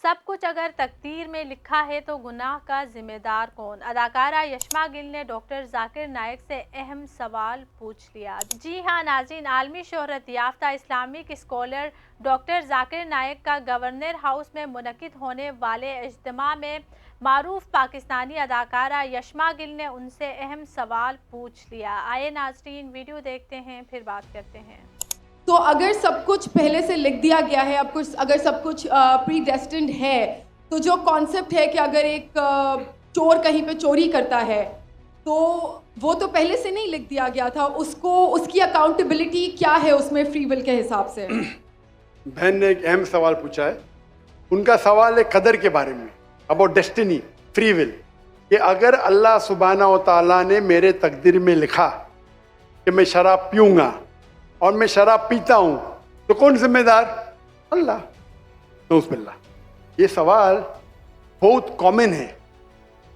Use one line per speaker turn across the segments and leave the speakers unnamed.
سب کچھ اگر تقدیر میں لکھا ہے تو گناہ کا ذمہ دار کون؟ اداکارہ یشما گل نے ڈاکٹر ذاکر نائک سے اہم سوال پوچھ لیا۔ جی ہاں ناظرین، عالمی شہرت یافتہ Islamic scholar doctor Zakir Naik کا گورنر ہاؤس میں منعقد ہونے والے اجتماع میں معروف پاکستانی اداکارہ یشما گل نے ان سے اہم سوال پوچھ لیا۔ آئے ناظرین ویڈیو دیکھتے ہیں پھر بات کرتے ہیں۔
تو اگر سب کچھ پہلے سے لکھ دیا گیا ہے، اگر سب کچھ پری ڈیسٹنڈ ہے، تو جو کانسیپٹ ہے کہ اگر ایک چور کہیں پہ چوری کرتا ہے تو وہ تو پہلے سے نہیں لکھ دیا گیا تھا، اس کی اکاؤنٹیبلٹی کیا ہے اس میں فری ول کے حساب سے؟
بہن نے ایک اہم سوال پوچھا ہے۔ ان کا سوال ہے قدر کے بارے میں، اباؤٹ ڈیسٹنی، فری ول، کہ اگر اللہ سبحانہ و تعالیٰ نے میرے تقدیر میں لکھا کہ میں شراب پیوں گا اور میں شراب پیتا ہوں تو کون ذمہ دار؟ اللہ۔ نعوذ باللہ۔ یہ سوال بہت کامن ہے،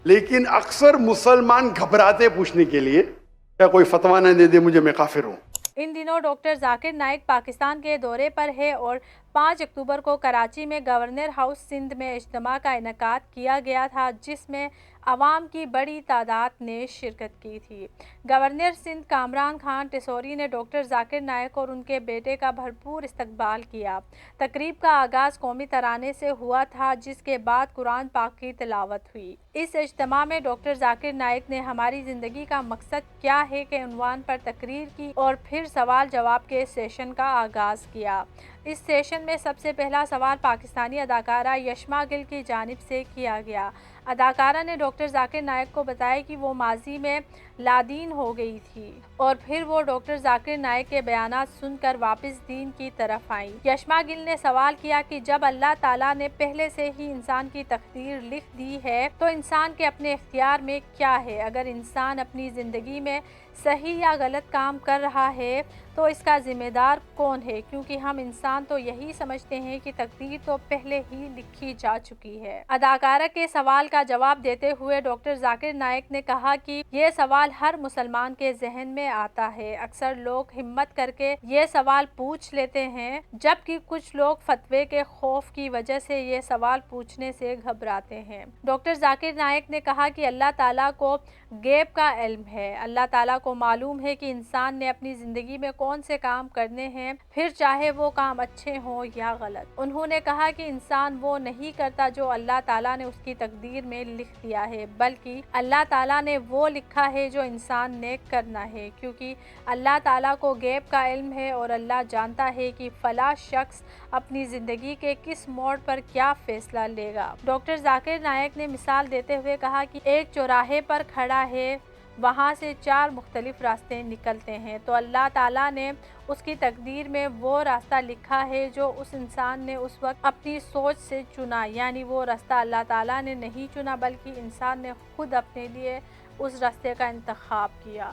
لیکن اکثر مسلمان گھبراتے پوچھنے کے لیے، کیا کوئی فتویٰ نہ دے دے مجھے، میں کافر ہوں۔
ان دنوں ڈاکٹر ذاکر نائک پاکستان کے دورے پر ہے اور 5 اکتوبر کو کراچی میں گورنر ہاؤس سندھ میں اجتماع کا انعقاد کیا گیا تھا، جس میں عوام کی بڑی تعداد نے شرکت کی تھی۔ گورنر سندھ کامران خان ٹیسوری نے ڈاکٹر ذاکر نائک اور ان کے بیٹے کا بھرپور استقبال کیا۔ تقریب کا آغاز قومی ترانے سے ہوا تھا، جس کے بعد قرآن پاک کی تلاوت ہوئی۔ اس اجتماع میں ڈاکٹر ذاکر نائک نے ہماری زندگی کا مقصد کیا ہے کے عنوان پر تقریر کی اور پھر سوال جواب کے سیشن کا آغاز کیا۔ اس سیشن میں سب سے پہلا سوال پاکستانی اداکارہ یشما گل کی جانب سے کیا گیا۔ اداکارہ نے ڈاکٹر ذاکر نائک کو بتایا کہ وہ ماضی میں لادین ہو گئی تھی اور پھر وہ ڈاکٹر ذاکر نائک کے بیانات سن کر واپس دین کی طرف آئیں۔ یشما گل نے سوال کیا کہ جب اللہ تعالیٰ نے پہلے سے ہی انسان کی تقدیر لکھ دی ہے تو انسان کے اپنے اختیار میں کیا ہے؟ اگر انسان اپنی زندگی میں صحیح یا غلط کام کر رہا ہے تو اس کا ذمہ دار کون ہے؟ کیونکہ ہم انسان تو یہی سمجھتے ہیں کہ تقدیر تو پہلے ہی لکھی جا چکی ہے۔ اداکارہ کے سوال کا جواب دیتے ہوئے ڈاکٹر ذاکر نائک نے کہا کہ یہ سوال ہر مسلمان کے ذہن میں آتا ہے۔ اکثر لوگ ہمت کر کے یہ سوال پوچھ لیتے ہیں، جبکہ کچھ لوگ فتوے کے خوف کی وجہ سے یہ سوال پوچھنے سے گھبراتے ہیں۔ ڈاکٹر ذاکر نائک نے کہا کہ اللہ تعالیٰ کو غیب کا علم ہے۔ اللہ تعالیٰ کو معلوم ہے کہ انسان نے اپنی زندگی میں کون سے کام کرنے ہیں، پھر چاہے وہ کام اچھے ہوں یا غلط۔ انہوں نے کہا کہ انسان وہ نہیں کرتا جو اللہ تعالیٰ نے اس کی تقدیر میں لکھ دیا ہے، بلکہ اللہ تعالیٰ نے وہ لکھا ہے جو انسان نے کرنا ہے، کیونکہ اللہ تعالیٰ کو غیب کا علم ہے اور اللہ جانتا ہے کہ فلاں شخص اپنی زندگی کے کس موڑ پر کیا فیصلہ لے گا۔ ڈاکٹر ذاکر نائک نے مثال دیتے ہوئے کہا کہ ایک چوراہے پر کھڑا ہے، وہاں سے 4 مختلف راستے نکلتے ہیں، تو اللہ تعالیٰ نے اس کی تقدیر میں وہ راستہ لکھا ہے جو اس انسان نے اس وقت اپنی سوچ سے چنا، یعنی وہ راستہ اللہ تعالیٰ نے نہیں چنا بلکہ انسان نے خود اپنے لیے اس راستے کا انتخاب کیا۔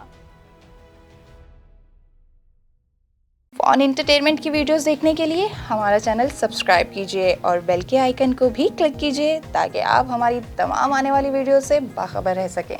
فون انٹرٹینمنٹ کی ویڈیوز دیکھنے کے لیے ہمارا چینل سبسکرائب کیجیے اور بیل کے آئیکن کو بھی کلک کیجیے تاکہ آپ ہماری تمام آنے والی ویڈیوز سے باخبر رہ سکیں۔